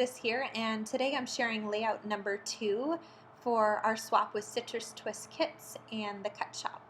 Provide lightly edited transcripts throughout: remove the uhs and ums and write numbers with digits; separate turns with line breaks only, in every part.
Candace here, and today I'm sharing layout number 2 for our swap with Citrus Twist kits and the cut shop.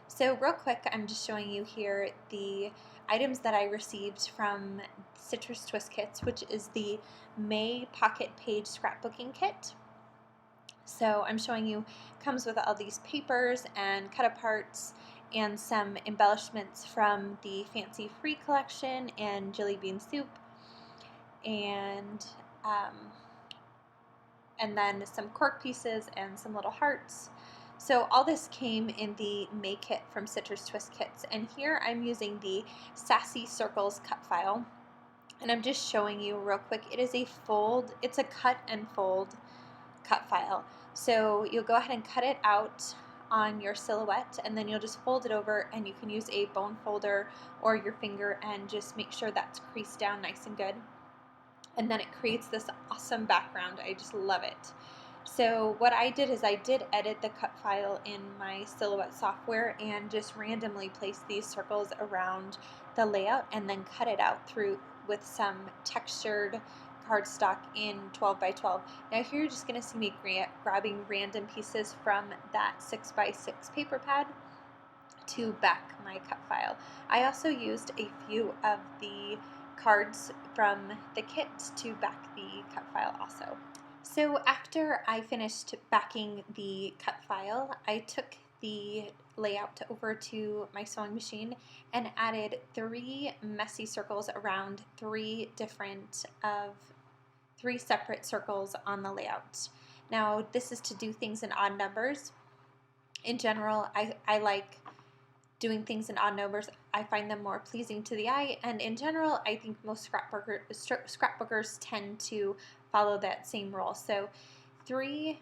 So real quick, I'm just showing you here the items that I received from Citrus Twist kits, which is the May Pocket Page scrapbooking kit. So I'm showing you, comes with all these papers and cut aparts and some embellishments from the Fancy Free collection and Jelly Bean Soup, and then some cork pieces and some little hearts. So all this came in the May kit from Citrus Twist Kits, and here I'm using the Sassy Circles cut file, and I'm just showing you real quick. It is it's a cut and fold cut file. So you'll go ahead and cut it out on your silhouette, and then you'll just fold it over, and you can use a bone folder or your finger and just make sure that's creased down nice and good. And then it creates this awesome background. I just love it. So what I did is I did edit the cut file in my Silhouette software and just randomly placed these circles around the layout and then cut it out through with some textured cardstock in 12 by 12. Now here you're just going to see me grabbing random pieces from that 6 by 6 paper pad to back my cut file. I also used a few of the cards from the kit to back the cut file also. So after I finished backing the cut file, I took the layout over to my sewing machine and added 3 messy circles around 3 separate circles on the layout. Now this is to do things in odd numbers. In general, I like doing things in odd numbers. I find them more pleasing to the eye, and in general I think most scrapbookers tend to follow that same rule. So 3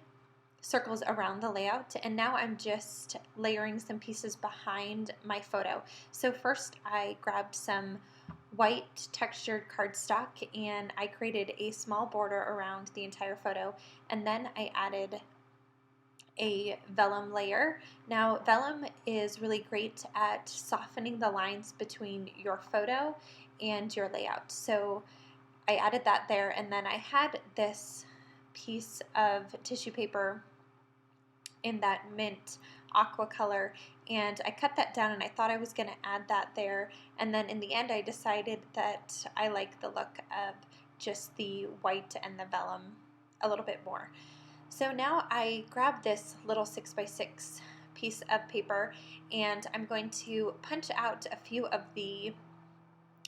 circles around the layout, and now I'm just layering some pieces behind my photo. So first I grabbed some white textured cardstock and I created a small border around the entire photo, and then I added a vellum layer. Now vellum is really great at softening the lines between your photo and your layout. So I added that there, and then I had this piece of tissue paper in that mint aqua color, and I cut that down and I thought I was going to add that there, and then in the end I decided that I like the look of just the white and the vellum a little bit more. So now I grabbed this little 6 by 6 piece of paper, and I'm going to punch out a few of the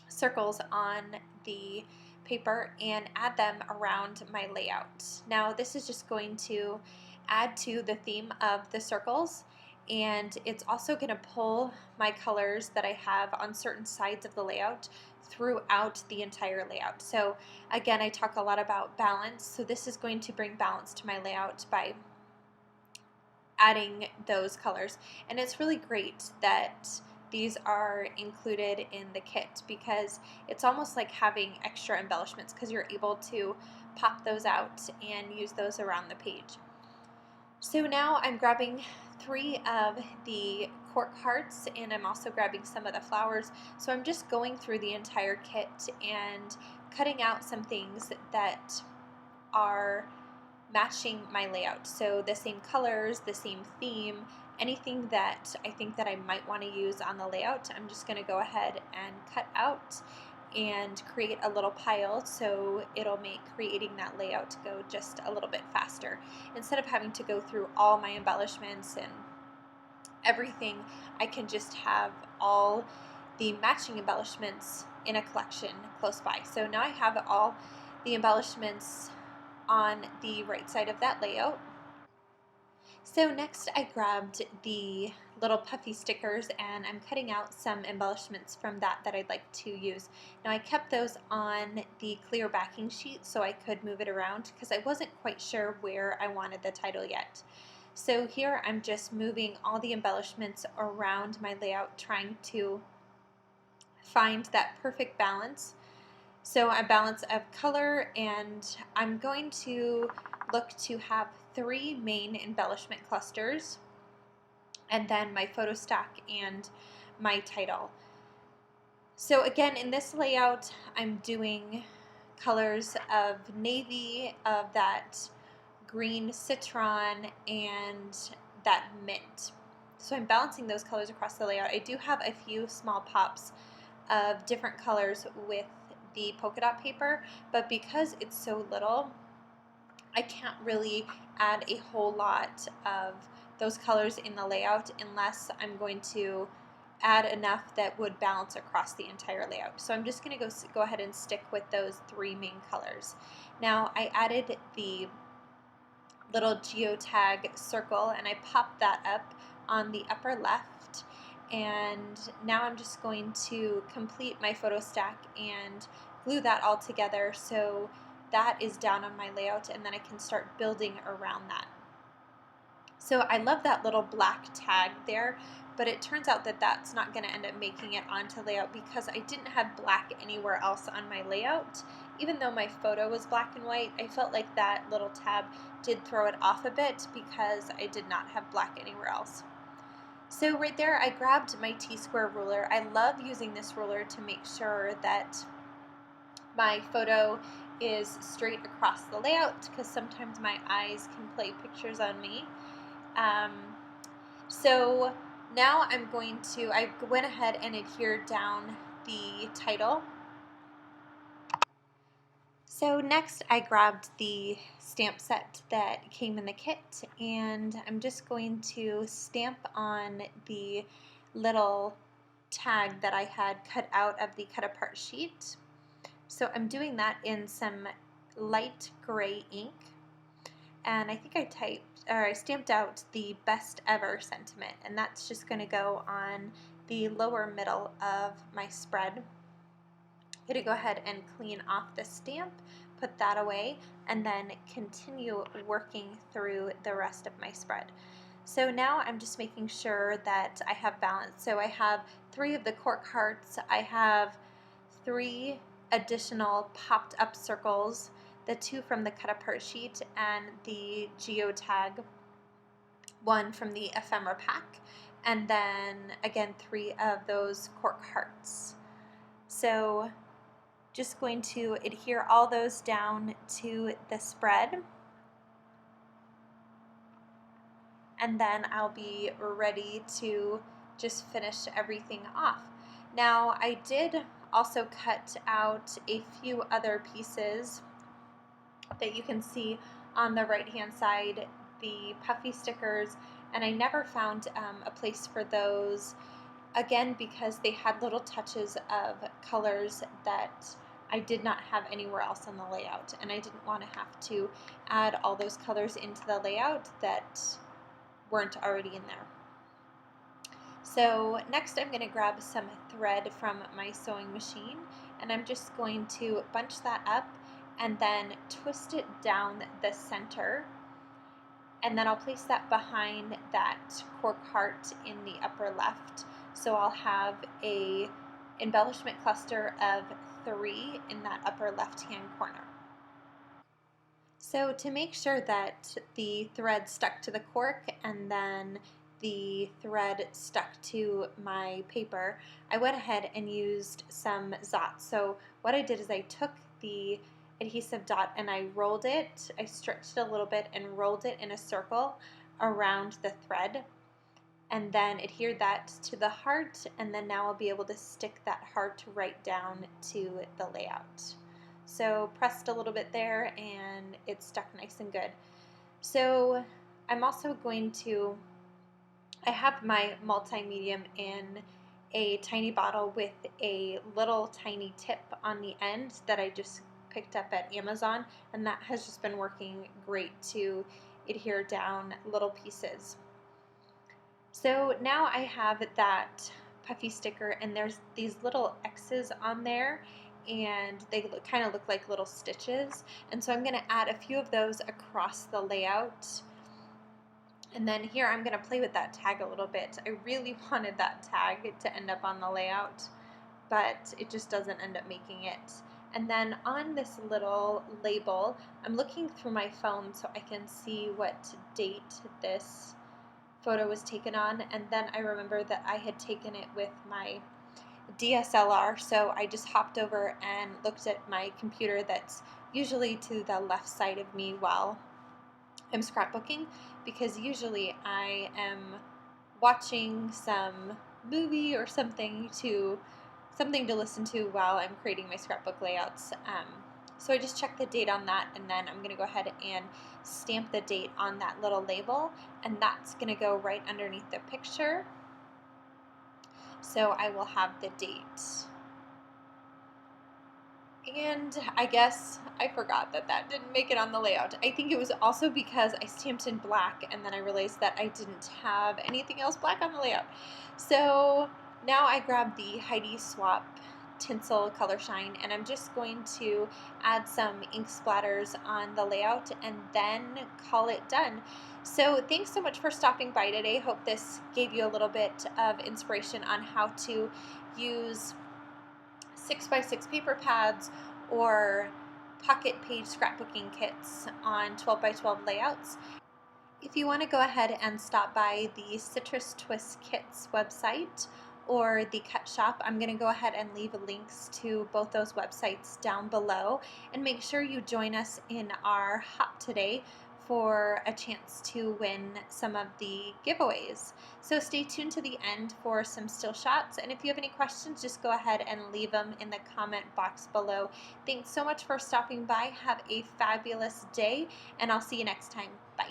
circles on the paper and add them around my layout. Now this is just going to add to the theme of the circles, and it's also going to pull my colors that I have on certain sides of the layout throughout the entire layout. So again, I talk a lot about balance, so this is going to bring balance to my layout by adding those colors. And it's really great that these are included in the kit, because it's almost like having extra embellishments, because you're able to pop those out and use those around the page. So now I'm grabbing 3 of the cork hearts, and I'm also grabbing some of the flowers. So I'm just going through the entire kit and cutting out some things that are matching my layout. So the same colors, the same theme, anything that I think that I might want to use on the layout, I'm just going to go ahead and cut out and create a little pile, so it'll make creating that layout go just a little bit faster. Instead of having to go through all my embellishments and everything, I can just have all the matching embellishments in a collection close by. So now I have all the embellishments on the right side of that layout. So next I grabbed the little puffy stickers, and I'm cutting out some embellishments from that I'd like to use. Now I kept those on the clear backing sheet so I could move it around, because I wasn't quite sure where I wanted the title yet. So here I'm just moving all the embellishments around my layout, trying to find that perfect balance. So a balance of color, and I'm going to look to have 3 main embellishment clusters, and then my photo stack and my title. So again, in this layout, I'm doing colors of navy, of that green citron, and that mint. So I'm balancing those colors across the layout. I do have a few small pops of different colors with the polka dot paper, but because it's so little, I can't really add a whole lot of those colors in the layout unless I'm going to add enough that would balance across the entire layout. So I'm just going to go ahead and stick with those three main colors. Now I added the little geotag circle and I popped that up on the upper left, and now I'm just going to complete my photo stack and glue that all together so that is down on my layout, and then I can start building around that. So I love that little black tag there, but it turns out that that's not going to end up making it onto layout because I didn't have black anywhere else on my layout. Even though my photo was black and white, I felt like that little tab did throw it off a bit because I did not have black anywhere else. So right there, I grabbed my T-square ruler. I love using this ruler to make sure that my photo is straight across the layout because sometimes my eyes can play pictures on me. So now I went ahead and adhered down the title. So next I grabbed the stamp set that came in the kit, and I'm just going to stamp on the little tag that I had cut out of the cut apart sheet. So I'm doing that in some light gray ink, and I think I stamped out the best ever sentiment, and that's just going to go on the lower middle of my spread. I'm going to go ahead and clean off the stamp, put that away, and then continue working through the rest of my spread. So now I'm just making sure that I have balance. So I have 3 of the cork hearts, I have 3 additional popped up circles, the 2 from the cut apart sheet, and the geotag 1 from the ephemera pack, and then again 3 of those cork hearts. So just going to adhere all those down to the spread, and then I'll be ready to just finish everything off. Now I did also cut out a few other pieces that you can see on the right hand side, the puffy stickers, and I never found a place for those, again because they had little touches of colors that I did not have anywhere else on the layout, and I didn't want to have to add all those colors into the layout that weren't already in there. So next I'm going to grab some thread from my sewing machine, and I'm just going to bunch that up and then twist it down the center, and then I'll place that behind that cork heart in the upper left. So I'll have a embellishment cluster of 3 in that upper left hand corner. So to make sure that the thread stuck to the cork and then the thread stuck to my paper, I went ahead and used some Zot. So what I did is I took the adhesive dot and I rolled it, I stretched it a little bit and rolled it in a circle around the thread, and then adhered that to the heart, and then now I'll be able to stick that heart right down to the layout. So pressed a little bit there and it stuck nice and good. So I'm also going to, I have my multi-medium in a tiny bottle with a little tiny tip on the end that I just picked up at Amazon, and that has just been working great to adhere down little pieces. So now I have that puffy sticker, and there's these little X's on there, and they kind of look like little stitches, and so I'm going to add a few of those across the layout. And then here I'm going to play with that tag a little bit. I really wanted that tag to end up on the layout, but it just doesn't end up making it. And then on this little label, I'm looking through my phone so I can see what date this photo was taken on, and then I remember that I had taken it with my DSLR, so I just hopped over and looked at my computer that's usually to the left side of me while I'm scrapbooking, because usually I am watching some movie or something to listen to while I'm creating my scrapbook layouts. So I just checked the date on that, and then I'm going to go ahead and stamp the date on that little label, and that's going to go right underneath the picture. So I will have the date. And I guess I forgot that that didn't make it on the layout. I think it was also because I stamped in black, and then I realized that I didn't have anything else black on the layout. So now I grabbed the Heidi Swap Tinsel Color Shine, and I'm just going to add some ink splatters on the layout and then call it done. So thanks so much for stopping by today. Hope this gave you a little bit of inspiration on how to use 6x6 paper pads or pocket page scrapbooking kits on 12x12 layouts. If you want to go ahead and stop by the Citrus Twist Kits website or the Cut Shop, I'm going to go ahead and leave links to both those websites down below, and make sure you join us in our hop today for a chance to win some of the giveaways. So stay tuned to the end for some still shots, and if you have any questions, just go ahead and leave them in the comment box below. Thanks so much for stopping by. Have a fabulous day, and I'll see you next time. Bye.